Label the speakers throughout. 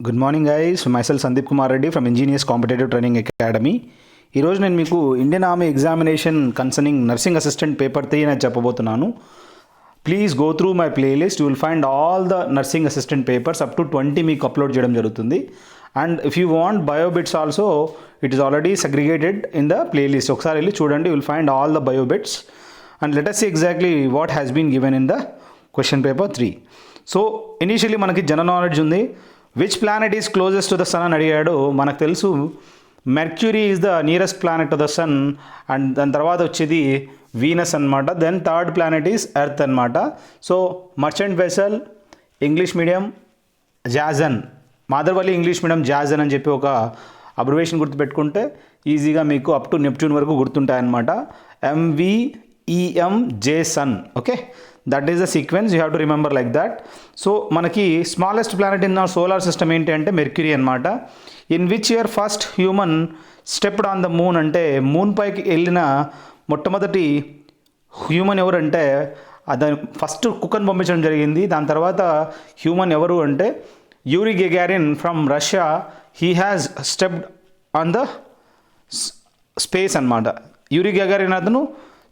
Speaker 1: Good morning guys, myself Sandeep Kumar Reddy from Engineers Competitive Training Academy. ఈరోజు నేను మీకు Indian Army examination concerning nursing assistant paper 3 అని చెప్పబోతున్నాను. Please go through my playlist. You will find all the nursing assistant papers up to 20 మీకు upload చేయడం జరుగుతుంది. And if you want bio bits also, it is already segregated in the playlist. ఒకసారి వెళ్ళి చూడండి, you will find all the bio bits and let us see exactly what has been given in the question paper 3. So initially మనకి general knowledge ఉంది. Which planet is closest to the sun అని అడిగాడు. మనకు తెలుసు Mercury is the nearest planet to the sun, and దాని తర్వాత వచ్చేది Venus అనమాట. Then third planet is Earth అనమాట. So merchant vessel, English medium జాజన్, మాదర్వల్లి ఇంగ్లీష్ మీడియం జాజన్ అని చెప్పి ఒక అబ్రివేషన్ గుర్తుపెట్టుకుంటే ఈజీగా మీకు అప్ టు నెప్ట్యూన్ వరకు గుర్తుంటాయన్నమాట. MVEMJ sun. Okay, that is the sequence, you have to remember like that. So మనకి smallest planet in our solar system ఏంటి అంటే మెర్క్యూరీ అనమాట. In which year first human stepped on the moon అంటే moon పైకి వెళ్ళిన మొట్టమొదటి human ఎవరు అంటే దాని ఫస్ట్ కుక్కను పంపించడం జరిగింది. దాని తర్వాత హ్యూమన్ ఎవరు అంటే Yuri Gagarin from Russia. He has stepped on the space అనమాట. యూరీ గెగారిన్ అతను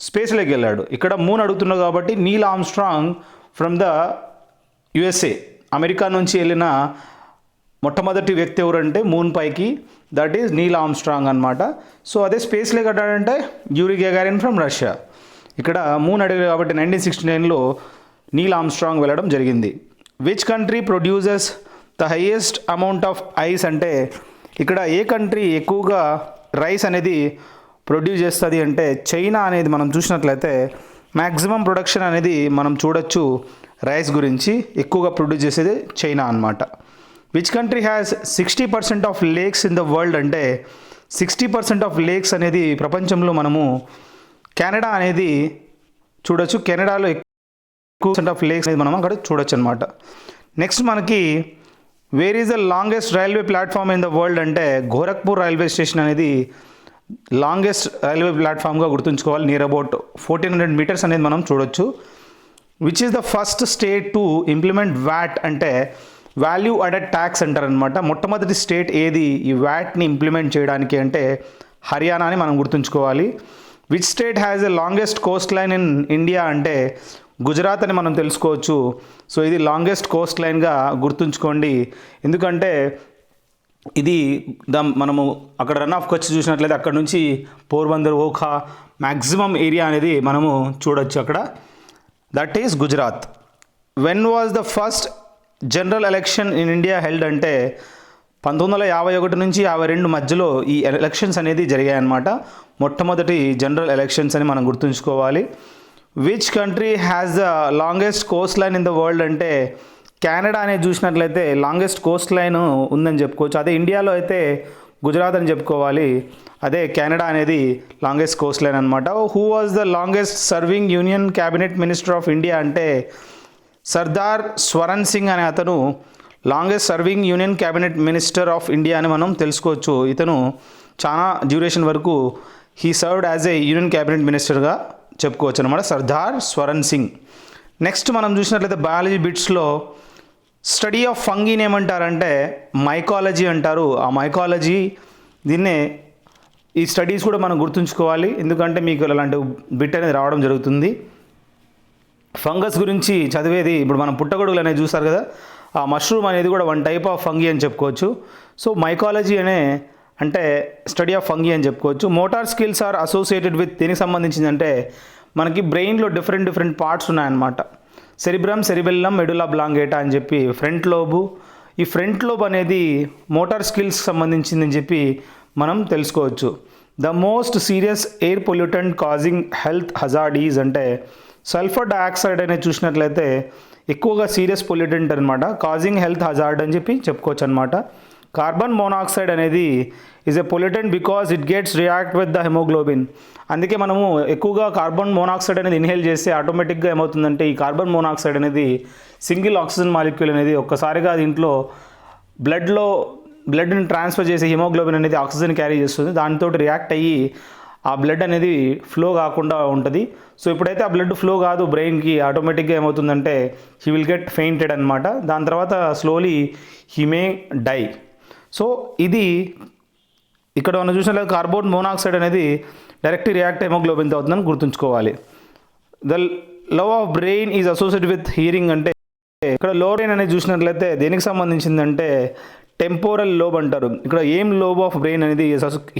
Speaker 1: స్పేస్లోకి వెళ్ళాడు. ఇక్కడ మూన్ అడుగుతున్నాడు కాబట్టి Neil Armstrong from the USA, America నుంచి వెళ్ళిన మొట్టమొదటి వ్యక్తి ఎవరంటే మూన్ పైకి, దట్ ఈజ్ నీల్ ఆర్మ్స్ట్రాంగ్ అనమాట. సో అదే స్పేస్లోకి అడ్డాడంటే యూరీ గెగారిన్ ఫ్రమ్ రష్యా. ఇక్కడ మూన్ అడిగాడు కాబట్టి 1969లో నీల్ ఆర్మ్స్ట్రాంగ్ వెళ్ళడం జరిగింది. Which country produces the highest amount of ice అంటే ఇక్కడ ఏ కంట్రీ ఎక్కువగా రైస్ అనేది ప్రొడ్యూస్ చేస్తుంది అంటే చైనా అనేది మనం చూసినట్లయితే మ్యాక్సిమం ప్రొడక్షన్ అనేది మనం చూడొచ్చు. రైస్ గురించి ఎక్కువగా ప్రొడ్యూస్ చేసేది చైనా అనమాట. Which country has 60% of lakes in the world అంటే 60% ఆఫ్ లేక్స్ అనేది ప్రపంచంలో మనము కెనడా అనేది చూడొచ్చు. కెనడాలో ఎక్కువ ఆఫ్ లేక్స్ అనేది మనం అక్కడ చూడొచ్చు అనమాట. నెక్స్ట్ మనకి where is the longest railway platform in the world అంటే గోరఖ్పూర్ రైల్వే స్టేషన్ అనేది లాంగెస్ట్ రైల్వే ప్లాట్ఫామ్గా గుర్తుంచుకోవాలి. నియర్ అబౌట్ 1400 మీటర్స్ అనేది మనం చూడొచ్చు. Which is the first state to implement VAT అంటే వాల్యూ అడెడ్ ట్యాక్స్ అంటారనమాట. మొట్టమొదటి స్టేట్ ఏది ఈ వ్యాట్ని ఇంప్లిమెంట్ చేయడానికి అంటే హర్యానా అని మనం గుర్తుంచుకోవాలి. Which state has the longest Coast line in India అంటే గుజరాత్ అని మనం తెలుసుకోవచ్చు. సో ఇది లాంగెస్ట్ కోస్ట్ లైన్గా గుర్తుంచుకోండి, ఎందుకంటే ఇది మనము అక్కడ రన్ ఆఫ్ కచ్ చూసినట్లయితే అక్కడ నుంచి పోర్బందర్, ఓఖా మ్యాక్సిమం ఏరియా అనేది మనము చూడొచ్చు అక్కడ. That is Gujarat. When was the first general election in India held అంటే 1951 నుంచి 52 మధ్యలో ఈ ఎలక్షన్స్ అనేది జరిగాయన్నమాట. మొట్టమొదటి జనరల్ ఎలక్షన్స్ అని మనం గుర్తుంచుకోవాలి. Which country has the longest Coast line in the world అంటే కెనడా అనేది చూసినట్లయితే లాంగెస్ట్ కోస్ట్ లైన్ ఉందని చెప్పుకోవచ్చు. అదే ఇండియాలో అయితే గుజరాత్ అని చెప్పుకోవాలి. అదే కెనడా అనేది లాంగెస్ట్ కోస్ట్ లైన్ అనమాట. Who was the longest serving union cabinet minister of India అంటే సర్దార్ స్వరణ్ సింగ్ అనే అతను longest serving union cabinet minister of India అని మనం తెలుసుకోవచ్చు. ఇతను చాలా డ్యూరేషన్ వరకు he served as A union cabinet మినిస్టర్గా చెప్పుకోవచ్చు అనమాట, సర్దార్ స్వరణ్ సింగ్. నెక్స్ట్ మనం చూసినట్లయితే బయాలజీ బిట్స్లో స్టడీ ఆఫ్ ఫంగీని ఏమంటారంటే మైకాలజీ అంటారు. ఆ మైకాలజీ దీన్నే ఈ స్టడీస్ కూడా మనం గుర్తుంచుకోవాలి, ఎందుకంటే మీకు అలాంటి బిట్ అనేది రావడం జరుగుతుంది. ఫంగస్ గురించి చదివేది ఇప్పుడు మనం పుట్టగొడుగులు అనేది చూస్తారు కదా, ఆ మష్రూమ్ అనేది కూడా వన్ టైప్ ఆఫ్ ఫంగీ అని చెప్పుకోవచ్చు. సో మైకాలజీ అనే అంటే స్టడీ ఆఫ్ ఫంగీ అని చెప్పుకోవచ్చు. Motor skills are associated with దేనికి సంబంధించిందంటే మనకి బ్రెయిన్లో డిఫరెంట్ పార్ట్స్ ఉన్నాయన్నమాట. సెరిబ్రమ్, సెరిబెల్లం, మెడులా బ్లాంగేటా అని చెప్పి ఫ్రంట్ లోబు. ఈ ఫ్రంట్ లోబ్ అనేది మోటార్ స్కిల్స్కి సంబంధించిందని చెప్పి మనం తెలుసుకోవచ్చు. The most serious air pollutant causing health hazards అంటే సల్ఫర్ డయాక్సైడ్ అనేది చూసినట్లయితే ఎక్కువగా సీరియస్ పొల్యూటెంట్ అనమాట, కాజింగ్ హెల్త్ హజార్డ్ అని చెప్పి చెప్పుకోవచ్చు అనమాట. కార్బన్ మోనాక్సైడ్ అనేది is a pollutant because it gets react with the haemoglobin. అందుకే మనము ఎక్కువగా కార్బన్ మోనాక్సైడ్ అనేది ఇన్హేల్ చేస్తే ఆటోమేటిక్గా ఏమవుతుందంటే ఈ కార్బన్ మోనాక్సైడ్ అనేది సింగిల్ ఆక్సిజన్ మాలిక్యూల్ అనేది ఒక్కసారిగా దీంట్లో బ్లడ్ని ట్రాన్స్ఫర్ చేసి హిమోగ్లోబిన్ అనేది ఆక్సిజన్ క్యారీ చేస్తుంది. దానితో రియాక్ట్ అయ్యి ఆ బ్లడ్ అనేది ఫ్లో కాకుండా ఉంటుంది. సో ఎప్పుడైతే ఆ బ్లడ్ ఫ్లో కాదు బ్రెయిన్కి, ఆటోమేటిక్గా ఏమవుతుందంటే హీ విల్ గెట్ ఫెయింటెడ్ అనమాట. దాని తర్వాత slowly he may die. So ఇది ఇక్కడ మనం చూసినట్లయితే కార్బన్ మోనాక్సైడ్ అనేది డైరెక్ట్లీ రియాక్ట్ హెమోగ్లోబిన్తో అవుతుందని గుర్తుంచుకోవాలి. The lobe of brain is associated with hearing అంటే ఇక్కడ లో బ్రెయిన్ అనేది చూసినట్లయితే దేనికి సంబంధించిందంటే టెంపోరల్ లోబ్ అంటారు. ఇక్కడ ఏం లోబ్ ఆఫ్ బ్రెయిన్ అనేది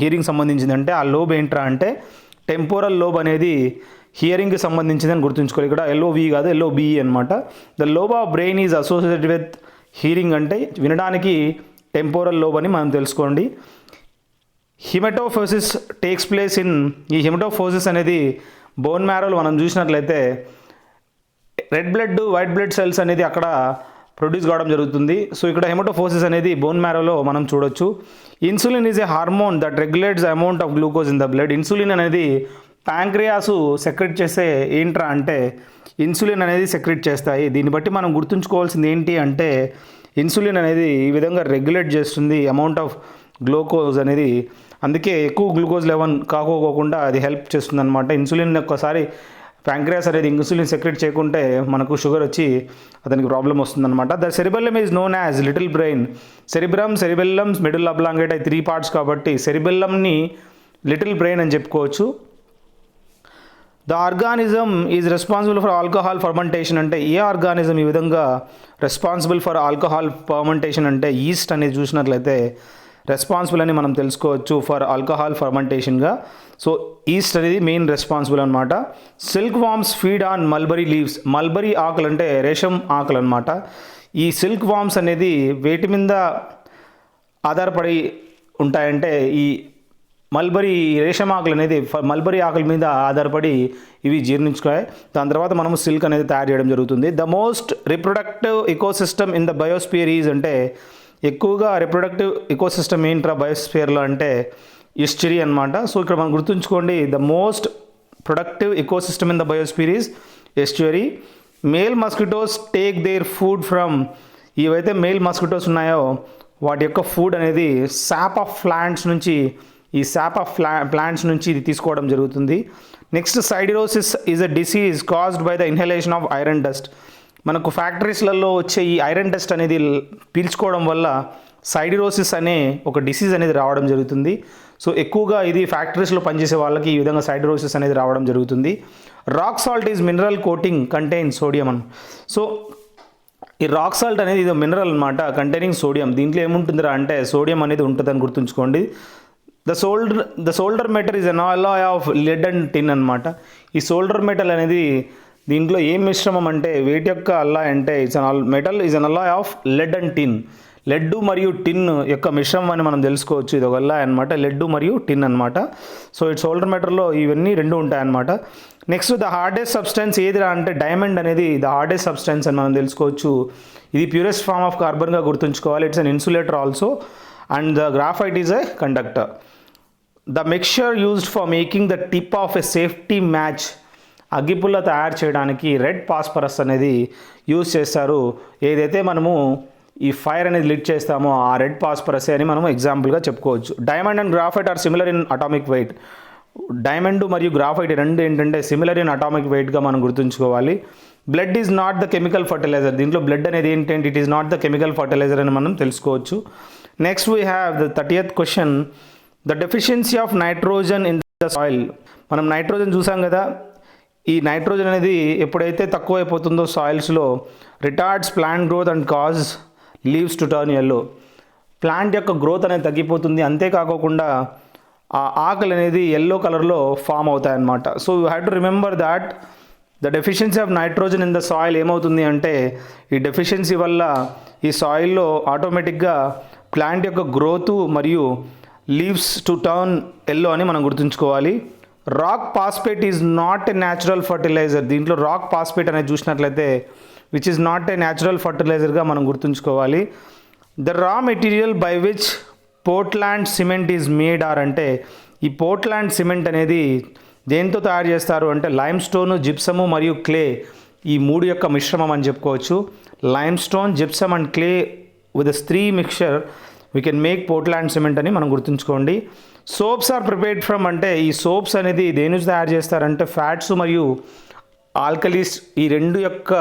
Speaker 1: హియరింగ్ సంబంధించిందంటే ఆ లోబ్ ఏంట్రా అంటే టెంపోరల్ లోబ్ అనేది హియరింగ్కి సంబంధించిందని గుర్తుంచుకోవాలి. ఇక్కడ ఎల్ఓవి కాదు, ఎల్ఓబిఈ అనమాట. The lobe of brain is associated with hearing అంటే వినడానికి టెంపోరల్ లోబ్ అని మనం తెలుసుకోండి. హిమెటోఫోసిస్ టేక్స్ ప్లేస్ ఇన్, ఈ హిమెటోఫోసిస్ అనేది బోన్ మ్యారోలో మనం చూసినట్లయితే red blood, white blood cells అనేది అక్కడ ప్రొడ్యూస్ కావడం జరుగుతుంది. సో ఇక్కడ హెమటోఫోసిస్ అనేది బోన్ మ్యారోలో మనం చూడొచ్చు. Insulin is a hormone that regulates amount of glucose in the blood. Insulin అనేది ప్యాంక్రియాసు సెక్రెట్ చేసే ఏంట్రా అంటే ఇన్సులిన్ అనేది సెక్రెట్ చేస్తాయి. దీన్ని బట్టి మనం గుర్తుంచుకోవాల్సింది ఏంటి అంటే ఇన్సులిన్ అనేది ఈ విధంగా రెగ్యులేట్ చేస్తుంది అమౌంట్ ఆఫ్ గ్లూకోజ్ అనేది. అందుకే ఎక్కువ గ్లూకోజ్ లెవెల్ కాకోకుండా అది హెల్ప్ చేస్తుంది అనమాట. ఇన్సులిన్ ఒక్కసారి ప్యాంక్రియాస్ అనేది ఇన్సులిన్ సెక్రెట్ చేయకుంటే మనకు షుగర్ వచ్చి అతనికి ప్రాబ్లం వస్తుందన్నమాట. The cerebellum is known as little brain. Cerebrum, cerebellum, middle oblongata అయి 3 పార్ట్స్ కాబట్టి సెరిబెల్లమ్ని లిటిల్ బ్రెయిన్ అని చెప్పుకోవచ్చు. The organism is responsible for alcohol fermentation అంటే ఏ ఆర్గానిజం ఈ విధంగా రెస్పాన్సిబుల్ ఫర్ ఆల్కహాల్ ఫర్మెంటేషన్ అంటే ఈస్ట్ అనేది చూసినట్లయితే రెస్పాన్సిబుల్ అని మనం తెలుసుకోవచ్చు ఫర్ ఆల్కహాల్ ఫర్మెంటేషన్గా. సో ఈస్ట్ అనేది మెయిన్ రెస్పాన్సిబుల్ అనమాట. Silk worms feed on mulberry leaves. Mulberry ఆకులు అంటే రేషం ఆకులు అనమాట. ఈ సిల్క్ వామ్స్ అనేది వేటి మీద ఆధారపడి ఉంటాయంటే ఈ మల్బరీ రేషం ఆకులు అనేది మల్బరీ ఆకుల మీద ఆధారపడి ఇవి జీర్ణించుతాయి. దాని తర్వాత మనము సిల్క్ అనేది తయారు చేయడం జరుగుతుంది. The most reproductive ecosystem in the biosphere is అంటే ఎక్కువగా రిప్రొడక్టివ్ ఎకోసిస్టమ్ ఏంట్రా బయోస్పియర్లో అంటే ఎస్చురీ అనమాట. సో ఇక్కడ మనం గుర్తుంచుకోండి the most productive ecosystem in the biosphere is estuary. Male mosquitoes take their food from, ఏవైతే మేల్ మస్కిటోస్ ఉన్నాయో వాటి యొక్క ఫుడ్ అనేది సాప్ ఆఫ్ ప్లాంట్స్ నుంచి, ఈ సాప్ ఆఫ్ ప్లాంట్స్ నుంచి ఇది తీసుకోవడం జరుగుతుంది. Next siderosis is a disease caused by the inhalation of iron dust. మనకు ఫ్యాక్టరీస్లలో వచ్చే ఈ ఐరన్ డస్ట్ అనేది పీల్చుకోవడం వల్ల సైడిరోసిస్ అనే ఒక డిసీజ్ అనేది రావడం జరుగుతుంది. సో ఎక్కువగా ఇది ఫ్యాక్టరీస్లో పనిచేసే వాళ్ళకి ఈ విధంగా సైడిరోసిస్ అనేది రావడం జరుగుతుంది. Rock salt is mineral coating contain sodium అని. సో ఈ రాక్ సాల్ట్ అనేది ఇది మినరల్ అనమాట కంటైనింగ్ సోడియం. దీంట్లో ఏముంటుందిరా అంటే సోడియం అనేది ఉంటుందని గుర్తుంచుకోండి. The solder metal is an alloy of lead and tin అనమాట. ఈ సోల్డర్ మెటల్ అనేది దీంట్లో ఏం మిశ్రమం అంటే వేటి యొక్క అల్లాయ్ అంటే metal is an alloy of lead and tin. Lead మరియు టిన్ యొక్క మిశ్రమం అని మనం తెలుసుకోవచ్చు. ఇది ఒక అల్లాయ్ అనమాట, లెడ్ మరియు టిన్ అనమాట. సో ఇట్ సోల్డర్ మెటల్లో ఇవన్నీ రెండు ఉంటాయన్నమాట. నెక్స్ట్ ద హార్డెస్ట్ సబ్స్టెన్స్ ఏదిరా అంటే డైమండ్ అనేది ద హార్డెస్ట్ సబ్స్టెన్స్ అని మనం తెలుసుకోవచ్చు. ఇది ప్యూరెస్ట్ ఫార్మ్ ఆఫ్ కార్బన్గా గుర్తుంచుకోవాలి. It's an insulator also and the graphite is a conductor. The mixture used for making the tip of a safety match. అగ్గిపుల్ల తయారు చేయడానికి రెడ్ పాస్పరస్ అనేది యూజ్ చేస్తారు. ఏదైతే మనము ఈ ఫైర్ అనేది లిట్ చేస్తామో ఆ రెడ్ పాస్పరస్ అని మనం ఎగ్జాంపుల్గా చెప్పుకోవచ్చు. Diamond and graphite are similar in atomic weight. Diamond మరియు గ్రాఫైట్ రెండు ఏంటంటే సిమిలర్ ఇన్ అటామిక్ వెయిట్గా మనం గుర్తుంచుకోవాలి. Blood is not the chemical fertiliser. దీంట్లో బ్లడ్ అనేది ఏంటంటే it is not the chemical fertiliser అని మనం తెలుసుకోవచ్చు. Next we have the 30th question, the deficiency of nitrogen in the soil. మనం నైట్రోజన్ చూసాం కదా, ఈ నైట్రోజన్ అనేది ఎప్పుడైతే తక్కువ అయిపోతుందో సాయిల్స్లో retards plant growth and cause leaves to turn yellow. Plant యొక్క గ్రోత్ అనేది తగ్గిపోతుంది. అంతేకాకుండా ఆ ఆకులు అనేది ఎల్లో కలర్లో ఫామ్ అవుతాయన్నమాట. So you have to remember that the deficiency of nitrogen in the soil ఏమవుతుంది అంటే ఈ డెఫిషియన్సీ వల్ల ఈ సాయిల్లో ఆటోమేటిక్గా ప్లాంట్ యొక్క గ్రోత్ మరియు లీవ్స్ టు టర్న్ ఎల్లో అని మనం గుర్తుంచుకోవాలి. Rock phosphate is not a natural fertiliser. దీంట్లో రాక్ పాస్పేట్ అనేది చూసినట్లయితే which is not a natural ఫర్టిలైజర్గా మనం గుర్తుంచుకోవాలి. The raw material by which Portland cement is made or అంటే ఈ పోర్ట్లాండ్ సిమెంట్ అనేది దేంతో తయారు చేస్తారు అంటే లైమ్ స్టోను, జిప్సము మరియు క్లే, ఈ మూడు యొక్క మిశ్రమం అని చెప్పుకోవచ్చు. Limestone, gypsum and clay with 3 mixture we can make Portland cement అని మనం గుర్తుంచుకోండి. సోప్స్ ఆర్ ప్రిపేర్డ్ ఫ్రమ్ అంటే ఈ సోప్స్ అనేది దేని నుంచి తయారు చేస్తారంటే ఫ్యాట్స్ మరియు ఆల్కలీస్ ఈ రెండు యొక్క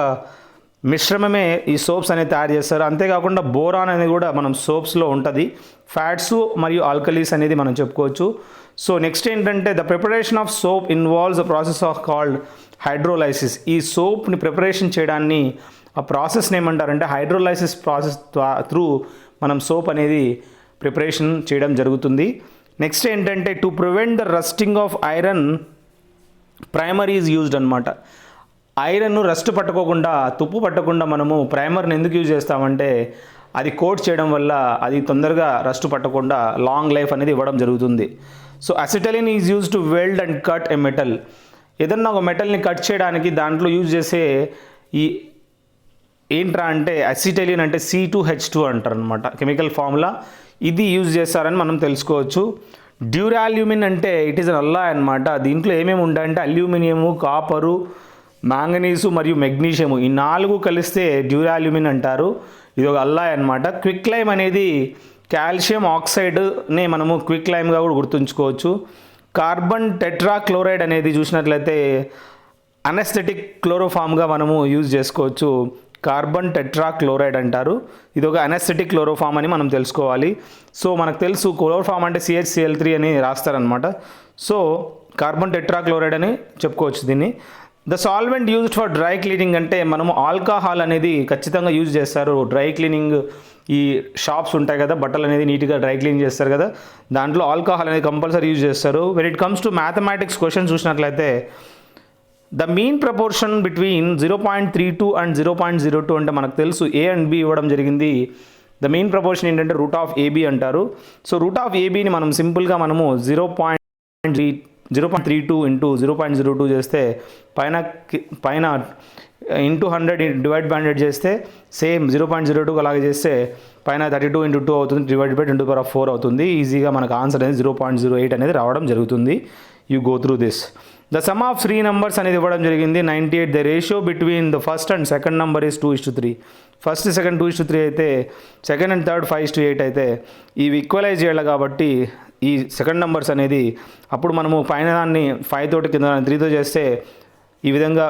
Speaker 1: మిశ్రమమే ఈ సోప్స్ అనేది తయారు చేస్తారు. అంతేకాకుండా బోరాన్ అనేది కూడా మనం సోప్స్లో ఉంటుంది. ఫ్యాట్స్ మరియు ఆల్కలీస్ అనేది మనం చెప్పుకోవచ్చు. సో నెక్స్ట్ ఏంటంటే the preparation of soap involves the process of called hydrolysis. ఈ సోప్ని ప్రిపరేషన్ చేయడాన్ని ఆ ప్రాసెస్ని ఏమంటారంటే హైడ్రోలైసిస్ ప్రాసెస్ త్రూ మనం సోప్ అనేది ప్రిపరేషన్ చేయడం జరుగుతుంది. నెక్స్ట్ ఏంటంటే to prevent the rusting of iron primer is used అనమాట. ఐరన్ రస్ట్ పట్టుకోకుండా తుప్పు పట్టకుండా మనము ప్రైమర్ని ఎందుకు యూజ్ చేస్తామంటే అది కోట్ చేయడం వల్ల అది తొందరగా రస్ట్ పట్టకుండా లాంగ్ లైఫ్ అనేది ఇవ్వడం జరుగుతుంది. So acetylene is use to weld and cut a metal. ఏదన్నా ఒక మెటల్ని కట్ చేయడానికి దాంట్లో యూజ్ చేసే ఈ ఏంట్రా అంటే అసిటలిన్ అంటే C2H2 అంటారు అనమాట కెమికల్ ఫార్ములా. ఇది యూజ్ చేస్తారని మనం తెలుసుకోవచ్చు. డ్యూరాల్యూమిన్ అంటే ఇట్ ఈస్ అన్ అల్లాయ్ అనమాట. దీంట్లో ఏమేమి ఉంటాయంటే అల్యూమినియము, కాపరు, మ్యాంగనీసు మరియు మెగ్నీషియము ఈ 4 కలిస్తే డ్యూరాల్యూమిన్ అంటారు. ఇది ఒక అల్లాయ్ అనమాట. క్విక్ లైమ్ అనేది కాల్షియం ఆక్సైడ్నే మనము క్విక్ లైమ్గా కూడా గుర్తుంచుకోవచ్చు. కార్బన్ టెట్రాక్లోరైడ్ అనేది చూసినట్లయితే అనెస్థెటిక్ క్లోరోఫామ్గా మనము యూజ్ చేసుకోవచ్చు. కార్బన్ టెట్రాక్లోరైడ్ అంటారు. ఇది ఒక అనెస్థెటిక్ క్లోరోఫామ్ అని మనం తెలుసుకోవాలి. సో మనకు తెలుసు క్లోరోఫామ్ అంటే CHCl3 అని రాస్తారనమాట. సో కార్బన్ టెట్రాక్లోరైడ్ అని చెప్పుకోవచ్చు దీన్ని. The solvent used for dry cleaning అంటే మనము ఆల్కహాల్ అనేది ఖచ్చితంగా యూజ్ చేస్తారు. డ్రై క్లీనింగ్ ఈ షాప్స్ ఉంటాయి కదా, బట్టలు అనేది నీట్గా డ్రై క్లీన్ చేస్తారు కదా, దాంట్లో ఆల్కహాల్ అనేది కంపల్సరీ యూజ్ చేస్తారు. When it comes to mathematics question చూసినట్లయితే the mean proportion between 0.32 and 0.02 అంటే మనకు తెలుసు A అండ్ B ఇవ్వడం జరిగింది. ద మీన్ ప్రపోర్షన్ ఏంటంటే రూట్ ఆఫ్ AB అంటారు. సో రూట్ ఆఫ్ ABని మనం సింపుల్గా మనము 0.32 ఇంటూ 0.02 చేస్తే పైన ఇంటూ 100 డివైడ్ బై 100 చేస్తే సేమ్ 0.02 అలాగే చేస్తే పైన 32 ఇంటూ 2 అవుతుంది, డివైడ్ బై 10⁴ అవుతుంది. ఈజీగా మనకు ఆన్సర్ అనేది 0.08 అనేది రావడం జరుగుతుంది. You go through this. The sum of 3 numbers అనేది ఇవ్వడం జరిగింది 98. The ratio between the first and second number is 2:3. First second 2:3 అయితే సెకండ్ అండ్ థర్డ్ 5:8 అయితే ఇవి ఈక్వలైజ్ చేయాలి కాబట్టి ఈ సెకండ్ నెంబర్స్ అనేది అప్పుడు మనము పైన దాన్ని 5 తోటి కింద 3తో చేస్తే ఈ విధంగా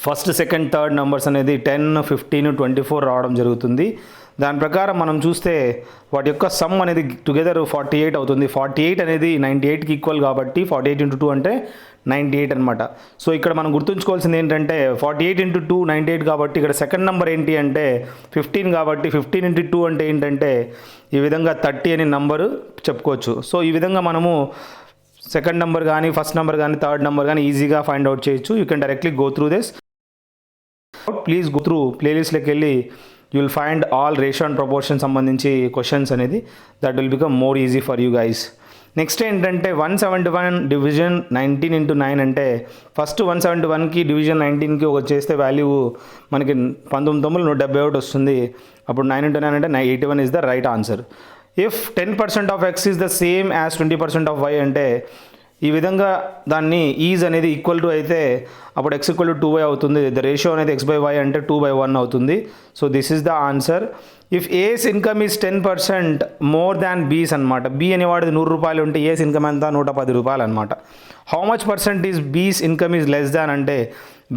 Speaker 1: ఫస్ట్ సెకండ్ థర్డ్ నెంబర్స్ అనేది 10, 15, 24 రావడం జరుగుతుంది. దాని ప్రకారం మనం చూస్తే వాటి యొక్క సమ్ అనేది టుగెదర్ 48 అవుతుంది. 48 అనేది 98కి ఈక్వల్ కాబట్టి 48 ఇంటూ 2 అంటే 98 అనమాట. సో ఇక్కడ మనం గుర్తుంచుకోవాల్సింది ఏంటంటే 48 ఇంటూ 2 98 కాబట్టి ఇక్కడ సెకండ్ నెంబర్ ఏంటి అంటే 15 కాబట్టి 15 ఇంటూ 2 అంటే ఏంటంటే ఈ విధంగా 30 అనే నంబరు చెప్పుకోవచ్చు. సో ఈ విధంగా మనము సెకండ్ నెంబర్ కానీ ఫస్ట్ నెంబర్ కానీ థర్డ్ నెంబర్ కానీ ఈజీగా ఫైండ్ అవుట్ చేయొచ్చు. You can directly go through this. Please go through ప్లేలిస్ట్లోకి వెళ్ళి you will find all ratio and proportion సంబంధించి క్వశ్చన్స్ అనేది that will become more easy for you guys. Next ఏంటంటే 171 division 19 into 9 అంటే first 171కి division 19కి ఒక చేస్తే value మనకి 19,171 వస్తుంది. అప్పుడు 9 ఇంటూ 9 అంటే 81 is the right answer. If 10% of x is the same as 20% of y అంటే ఈ విధంగా దాన్ని ఈజ్ అనేది ఈక్వల్ టు అయితే అప్పుడు x ఈక్వల్ టు 2y అవుతుంది. ద రేషియో అనేది x/y అంటే 2/1 అవుతుంది. So this is the answer. If A's income is 10% more than B's అనమాట. బి అనేవాడిది 100 రూపాయలు ఉంటే ఏస్ ఇన్కమ్ ఎంత 110 రూపాయలు అనమాట. హౌ మచ్ పర్సెంట్ ఈజ్ బీస్ ఇన్కమ్ ఈజ్ లెస్ దాన్ అంటే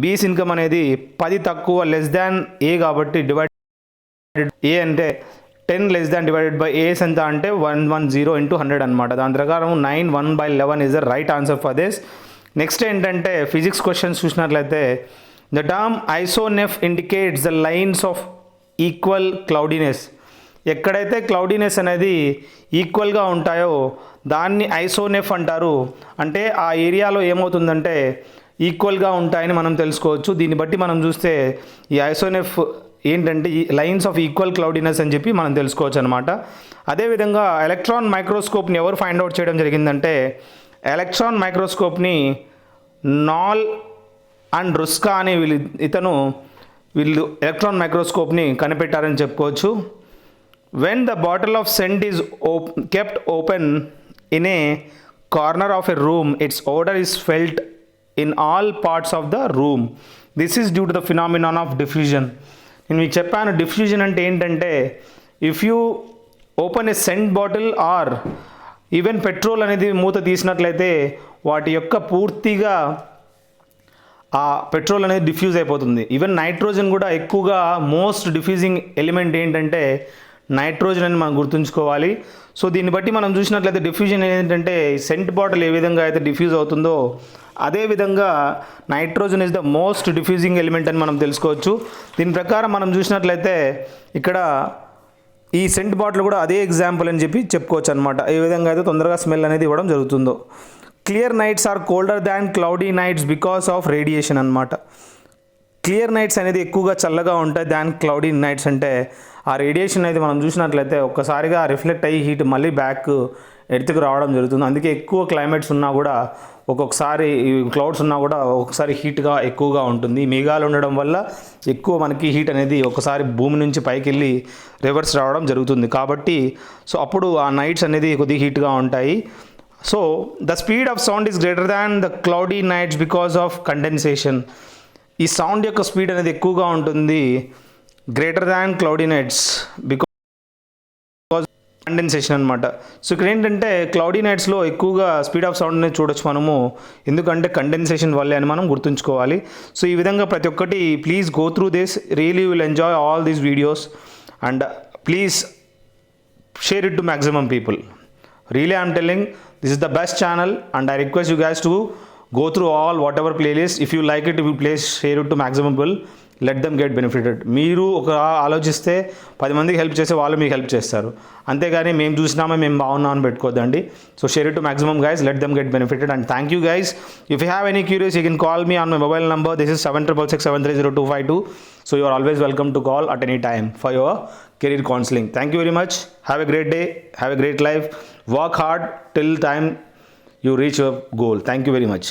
Speaker 1: బీస్ ఇన్కమ్ అనేది 10 తక్కువ లెస్ దాన్ ఏ కాబట్టి డివైడ్ ఏ అంటే 10 లెస్ దాన్ డివైడెడ్ బై ఏస్ ఎంత అంటే 110 ఇంటూ 100 అనమాట. దాని ప్రకారం 9 1/11 is the right answer for this. Next ఏంటంటే ఫిజిక్స్ క్వశ్చన్స్ చూసినట్లయితే the term isoneph indicates the lines of equal cloudiness. ఎక్కడైతే క్లౌడీనెస్ అనేది ఈక్వల్గా ఉంటాయో దాన్ని ఐసోనెఫ్ అంటారు. అంటే ఆ ఏరియాలో ఏమవుతుందంటే ఈక్వల్గా ఉంటాయని మనం తెలుసుకోవచ్చు. దీన్ని బట్టి మనం చూస్తే ఈ ఐసోనెఫ్ ఏంటంటే ఈ లైన్స్ ఆఫ్ ఈక్వల్ క్లౌడీనెస్ అని చెప్పి మనం తెలుసుకోవచ్చు అనమాట. అదేవిధంగా ఎలక్ట్రాన్ మైక్రోస్కోప్ని ఎవరు ఫైండ్ అవుట్ చేయడం జరిగిందంటే ఎలక్ట్రాన్ మైక్రోస్కోప్ని నాల్ అండ్ రుస్కా అనే వీళ్ళు ఎలక్ట్రాన్ మైక్రోస్కోప్ని కనిపెట్టారని చెప్పుకోవచ్చు. When the bottle of scent is kept open in a corner of a room its odour is felt in all parts of the room. This is due to the phenomenon of diffusion. నేను మీకు చెప్పాను diffusion అంటే ఏంటంటే if you open a scent bottle or even petrol అనేది మూత తీసినట్లయితే వాటి యొక్క పూర్తిగా ఆ పెట్రోల్ అనేది డిఫ్యూజ్ అయిపోతుంది. ఈవెన్ నైట్రోజన్ కూడా ఎక్కువగా మోస్ట్ డిఫ్యూజింగ్ ఎలిమెంట్ ఏంటంటే నైట్రోజన్ అని మనం గుర్తుంచుకోవాలి. సో దీన్ని బట్టి మనం చూసినట్లయితే డిఫ్యూజన్ ఏంటంటే సెంట్ బాటిల్ ఏ విధంగా అయితే డిఫ్యూజ్ అవుతుందో అదేవిధంగా nitrogen is the most diffusing element అని మనం తెలుసుకోవచ్చు. దీని ప్రకారం మనం చూసినట్లయితే ఇక్కడ ఈ సెంట్ బాటిల్ కూడా అదే ఎగ్జాంపుల్ అని చెప్పి చెప్పుకోవచ్చు అనమాట. ఏ విధంగా అయితే తొందరగా స్మెల్ అనేది ఇవ్వడం జరుగుతుందో. Clear nights are colder than cloudy nights because of radiation అనమాట. క్లియర్ నైట్స్ అనేది ఎక్కువగా చల్లగా ఉంటాయి దాన్ క్లౌడీ నైట్స్ అంటే ఆ రేడియేషన్ అనేది మనం చూసినట్లయితే ఒక్కసారిగా రిఫ్లెక్ట్ అయ్యి హీట్ మళ్ళీ బ్యాక్ ఎర్త్కి రావడం జరుగుతుంది. అందుకే ఎక్కువ క్లైమేట్స్ ఉన్నా కూడా ఒక్కొక్కసారి క్లౌడ్స్ ఉన్నా కూడా ఒక్కొక్కసారి హీట్గా ఎక్కువగా ఉంటుంది. మేఘాలు ఉండడం వల్ల ఎక్కువ మనకి హీట్ అనేది ఒకసారి భూమి నుంచి పైకి వెళ్ళి రివర్స్ రావడం జరుగుతుంది. కాబట్టి సో అప్పుడు ఆ నైట్స్ అనేది కొద్దిగా హీట్గా ఉంటాయి. So the speed of sound is greater than the cloudy nights because of condensation. ఈ సౌండ్ యొక్క స్పీడ్ అనేది ఎక్కువగా ఉంటుంది greater than cloudy nights because condensation అనమాట. సో ఇక్కడ ఏంటంటే క్లౌడీ నైట్స్లో ఎక్కువగా స్పీడ్ ఆఫ్ సౌండ్ అనేది చూడొచ్చు మనము, ఎందుకంటే కండెన్సేషన్ వల్లే అని మనం గుర్తుంచుకోవాలి. సో ఈ విధంగా ప్రతి ఒక్కటి please go through this, really will enjoy all these videos and please share it to maximum people. Really I'm telling, this is the best channel and I request you guys to go through all whatever playlist. If you like it, if you please share it to maximum people, let them get benefited. మీరు ఒక ఆలోచిస్తే 10 మందికి help చేసే వాళ్ళు మీకు help చేస్తారు, అంతేగాని మేము చూసినామా మేము బాగున్నాం అని పెట్టుకోద్దండి. So share it to maximum guys, let them get benefited and thank you guys. If you have any queries, you can call me on my mobile number. This is 7667302252. So you are always welcome to call at any time for your career counseling. Thank you very much. Have a great day. Have a great life. Work hard till time you reach your goal. Thank you very much.